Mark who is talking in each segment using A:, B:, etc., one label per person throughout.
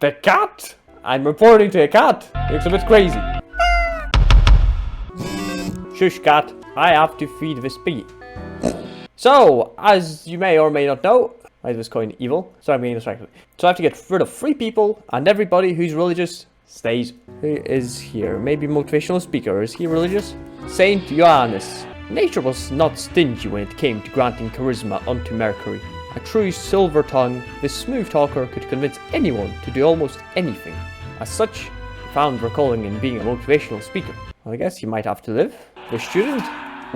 A: The cat? I'm reporting to a cat. Looks a bit crazy. Shush, cat. I have to feed this piggy. So, as you may or may not know, why is this coin evil? Sorry, I'm getting distracted. So I have to get rid of 3 people, and everybody who's religious stays. Who is here? Maybe motivational speaker. Is he religious? Saint Johannes. Nature was not stingy when it came to granting charisma unto Mercury. A true silver tongue, this smooth talker could convince anyone to do almost anything. As such, he found their calling in being a motivational speaker. Well, I guess he might have to live. The student,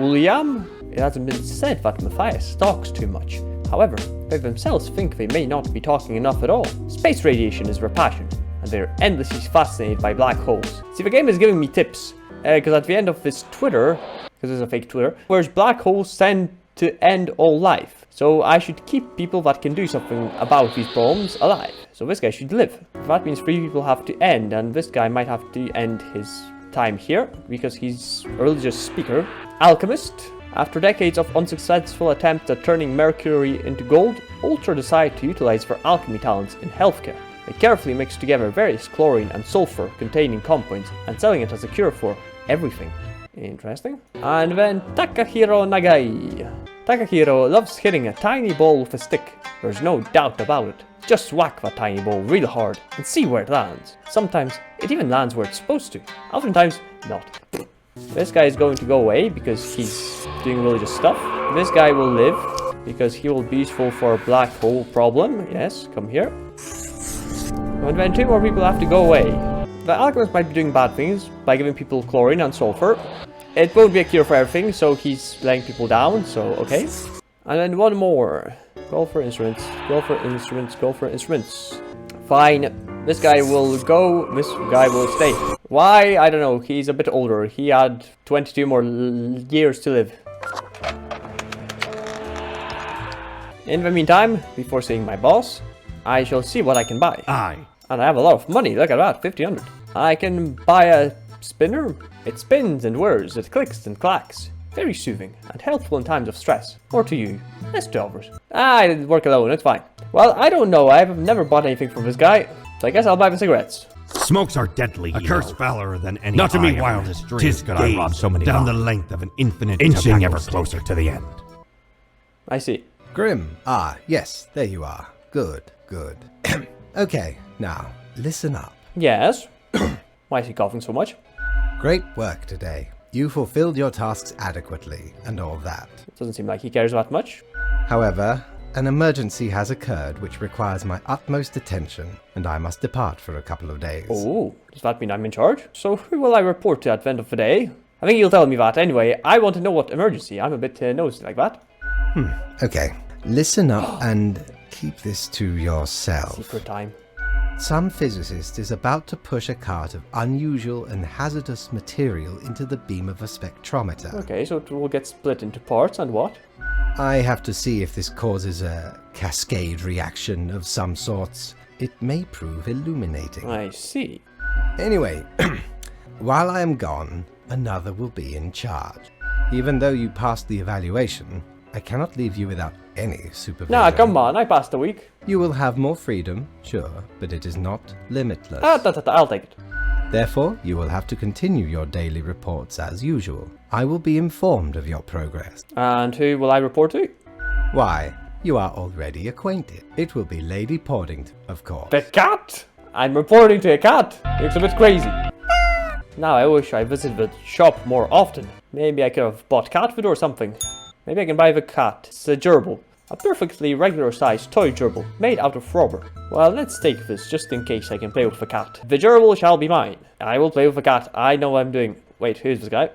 A: William, it hasn't been said that Matthias talks too much. However, they themselves think they may not be talking enough at all. Space radiation is their passion, and they're endlessly fascinated by black holes. See, the game is giving me tips, because at the end of this Twitter, because it's a fake Twitter, whereas black holes tend to end all life. So I should keep people that can do something about these problems alive. So this guy should live. That means 3 people have to end, and this guy might have to end his time here, because he's a religious speaker. Alchemist. After decades of unsuccessful attempts at turning mercury into gold, Ultra decided to utilize their alchemy talents in healthcare. They carefully mixed together various chlorine and sulfur containing compounds and selling it as a cure for everything. Interesting. And then Takahiro Nagai. Takahiro loves hitting a tiny ball with a stick. There's no doubt about it. Just whack that tiny ball real hard and see where it lands. Sometimes it even lands where it's supposed to. Oftentimes not. This guy is going to go away because he's doing religious stuff. This guy will live because he will be useful for a black hole problem. Yes, come here. And then 2 more people have to go away. The alchemist might be doing bad things by giving people chlorine and sulfur. It won't be a cure for everything, so he's laying people down, so okay. And then 1 more. Go for instruments, go for instruments, go for instruments. Fine. This guy will go, this guy will stay. Why? I don't know. He's a bit older. He had 22 more years to live. In the meantime, before seeing my boss, I shall see what I can buy.
B: Aye.
A: And I have a lot of money. Look at that, 1,500. I can buy a spinner. It spins and whirs, it clicks and clacks. Very soothing and helpful in times of stress. Or to you. That's to others. I didn't work alone, it's fine. Well, I don't know. I've never bought anything from this guy. So I guess I'll buy the cigarettes.
B: Smokes are deadly. A curse fouler than any.
C: Not to me
B: eye
C: wildest
B: ever.
C: dreams
B: Tis
C: could I rob
B: gaze
C: so many
B: down
C: lives.
B: the length of an infinite
C: Inching
B: tobacco
C: ever
B: stick.
C: closer to the end.
A: I see.
D: Grim. Ah, yes, there you are. Good, good. Okay, now, listen up.
A: Yes. Why is he coughing so much?
D: Great work today. You fulfilled your tasks adequately, and all that.
A: It doesn't seem like he cares that much.
D: However, an emergency has occurred which requires my utmost attention, and I must depart for a couple of days.
A: Oh, does that mean I'm in charge? So who will I report to at the end of the day? I think you'll tell me that anyway. I want to know what emergency. I'm a bit nosy like that.
D: Okay, listen up and keep this to yourself.
A: Secret time.
D: Some physicist is about to push a cart of unusual and hazardous material into the beam of a spectrometer.
A: Okay, so it will get split into parts and what?
D: I have to see if this causes a cascade reaction of some sorts. It may prove illuminating.
A: I see.
D: Anyway, while I am gone, another will be in charge. Even though you passed the evaluation, I cannot leave you without any supervision.
A: Nah, come on, I passed a week.
D: You will have more freedom, sure, but it is not limitless.
A: I'll take it.
D: Therefore, you will have to continue your daily reports as usual. I will be informed of your progress.
A: And who will I report to?
D: Why, you are already acquainted. It will be Lady Portington, of course.
A: The cat? I'm reporting to a cat. Looks a bit crazy. Now I wish I visited the shop more often. Maybe I could have bought cat food or something. Maybe I can buy the cat. It's a gerbil. A perfectly regular sized toy gerbil, made out of rubber. Well, let's take this, just in case I can play with the cat. The gerbil shall be mine. I will play with the cat. I know what I'm doing. Wait, who's this guy?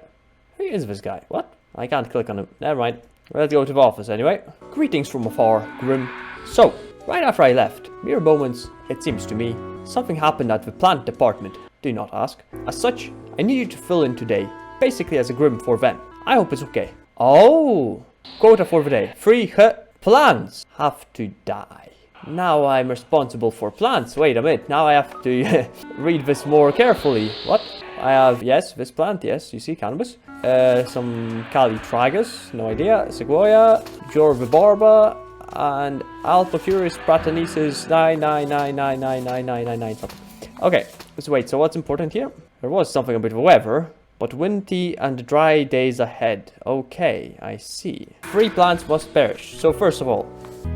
A: Who is this guy? What? I can't click on him. Never mind. Let's go to the office anyway. Greetings from afar, Grim. So, right after I left, mere moments, it seems to me, something happened at the plant department. Do not ask. As such, I need you to fill in today, basically as a Grim for them. I hope it's okay. Oh! Quota for the day. 3 plants have to die. Now I'm responsible for plants. Wait a minute. Now I have to read this more carefully. What? I have, yes, this plant. Yes, you see cannabis. Some Calitragus. No idea. Sequoia. Jorvibarba. And Alpocurus Pratanesis 999999999 something. Okay, so wait, so what's important here? There was something a bit of a weather, but windy and dry days ahead. Okay, I see. 3 plants must perish. So first of all,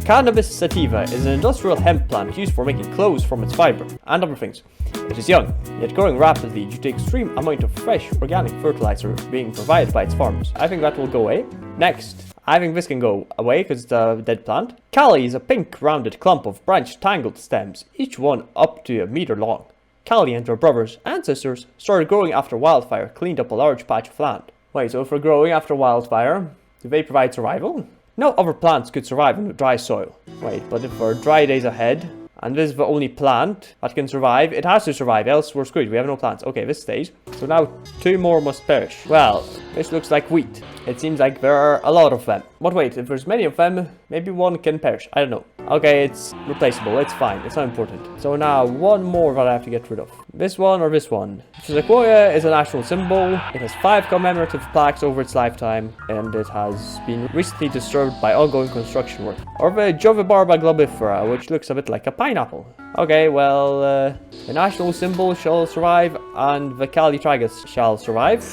A: Cannabis sativa is an industrial hemp plant used for making clothes from its fiber and other things. It is young, yet growing rapidly due to the extreme amount of fresh organic fertilizer being provided by its farmers. I think that will go away. Next, I think this can go away because it's a dead plant. Cali is a pink rounded clump of branched tangled stems, each one up to a meter long. Cali and her brothers and sisters started growing after wildfire cleaned up a large patch of land. Wait, so for growing after wildfire, do they provide survival? No other plants could survive in dry soil. Wait, but if there are dry days ahead, and this is the only plant that can survive, it has to survive, else we're screwed. We have no plants. Okay, this stays. So now 2 more must perish. Well, this looks like wheat. It seems like there are a lot of them. But wait, if there's many of them, maybe 1 can perish. I don't know. Okay, it's replaceable. It's fine. It's not important. So now 1 more that I have to get rid of. This one or this one. The sequoia is a national symbol. It has 5 commemorative plaques over its lifetime, and it has been recently disturbed by ongoing construction work. Or the Jovibarba globifera, which looks a bit like a pineapple. Okay, well, the national symbol shall survive, and the Calitragus shall survive.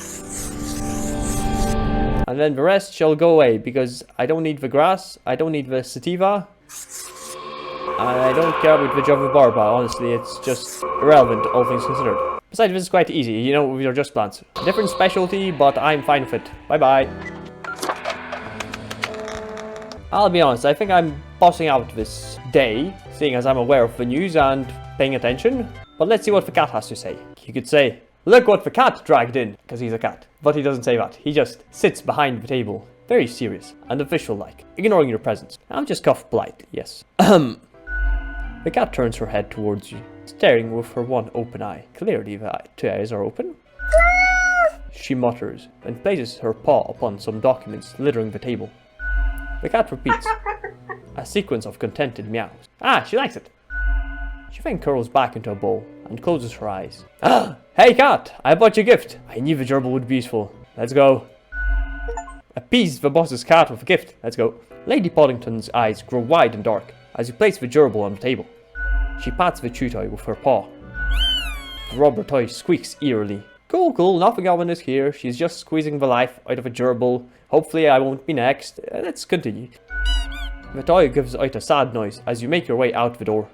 A: And then the rest shall go away, because I don't need the grass, I don't need the sativa, and I don't care about the Jovibarba. Honestly, it's just irrelevant, all things considered. Besides, this is quite easy, you know, these are just plants. Different specialty, but I'm fine with it. Bye-bye. I'll be honest, I think I'm bossing out this day, seeing as I'm aware of the news and paying attention. But let's see what the cat has to say. He could say, "Look what the cat dragged in," because he's a cat. But he doesn't say that. He just sits behind the table, very serious and official-like, ignoring your presence. I'm just cough politely, yes. The cat turns her head towards you, staring with her one open eye. Clearly the 2 eyes are open. She mutters and places her paw upon some documents littering the table. The cat repeats a sequence of contented meows. Ah, she likes it. She then curls back into a ball and closes her eyes. Ah! Hey cat, I bought you a gift. I knew the gerbil would be useful. Let's go. Appease the boss's cat with a gift. Let's go. Lady Poddington's eyes grow wide and dark as you place the gerbil on the table. She pats the chew toy with her paw. The rubber toy squeaks eerily. Cool, nothing ominous here. She's just squeezing the life out of a gerbil. Hopefully I won't be next. Let's continue. The toy gives out a sad noise as you make your way out the door.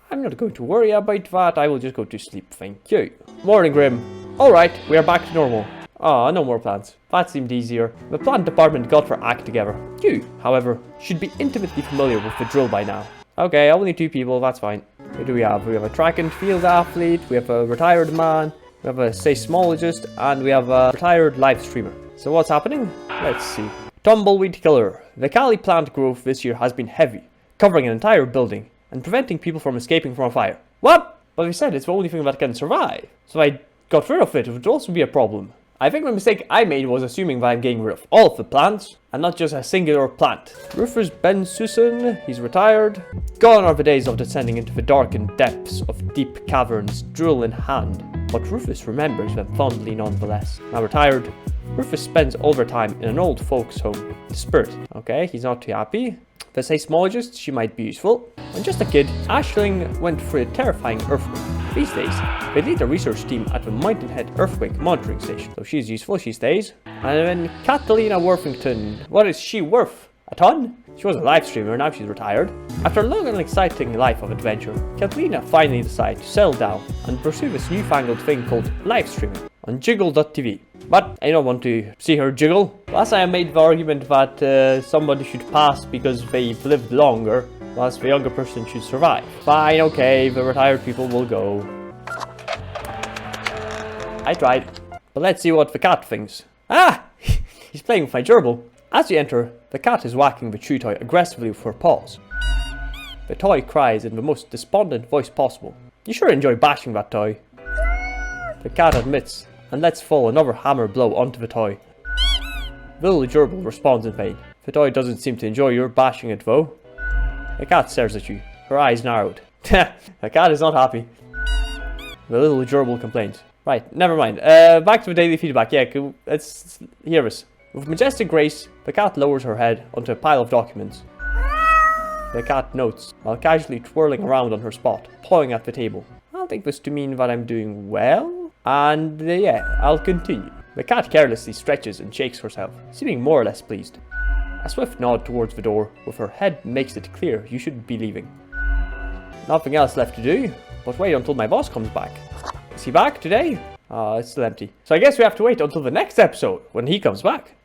A: I'm not going to worry about that. I will just go to sleep, thank you. Morning, Grim. Alright, we are back to normal. Ah, no more plants. That seemed easier. The plant department got their act together. You, however, should be intimately familiar with the drill by now. Okay, only 2 people, that's fine. Who do we have? We have a track and field athlete, we have a retired man, we have a seismologist, and we have a retired live streamer. So what's happening? Let's see. Tumbleweed killer. The Cali plant growth this year has been heavy, covering an entire building and preventing people from escaping from a fire. What? But we said it's the only thing that can survive. So I got rid of it. It would also be a problem. I think the mistake I made was assuming that I'm getting rid of all of the plants and not just a singular plant. Rufus Ben Susan, he's retired. Gone are the days of descending into the darkened depths of deep caverns, drill in hand. But Rufus remembers them fondly nonetheless. Now retired, Rufus spends all their time in an old folks home. The Spirit. Okay, he's not too happy. The seismologist, she might be useful. When just a kid, Aisling went through a terrifying earthquake. These days, they lead a research team at the Mountainhead Earthquake Monitoring Station. So she's useful, she stays. And then Catalina Worthington, what is she worth? A ton? She was a live streamer, now she's retired. After a long and exciting life of adventure, Catalina finally decided to settle down and pursue this newfangled thing called live streaming on jiggle.tv. But I don't want to see her jiggle. Last time I made the argument that somebody should pass because they've lived longer, whilst the younger person should survive. Fine, okay, the retired people will go. I tried. But let's see what the cat thinks. Ah! He's playing with my gerbil. As you enter, the cat is whacking the chew toy aggressively with her paws. The toy cries in the most despondent voice possible. You sure enjoy bashing that toy. The cat admits and lets fall another hammer blow onto the toy. The little gerbil responds in pain. The toy doesn't seem to enjoy your bashing it though. The cat stares at you, her eyes narrowed. The cat is not happy. The little gerbil complains. Right, never mind. Back to the daily feedback. Yeah, let's hear this. With majestic grace, the cat lowers her head onto a pile of documents. the cat notes, while casually twirling around on her spot, pawing at the table. I'll take this to mean that I'm doing well, and yeah, I'll continue. The cat carelessly stretches and shakes herself, seeming more or less pleased. A swift nod towards the door, with her head makes it clear you should be leaving. Nothing else left to do, but wait until my boss comes back. Is he back today? It's still empty. So I guess we have to wait until the next episode, when he comes back.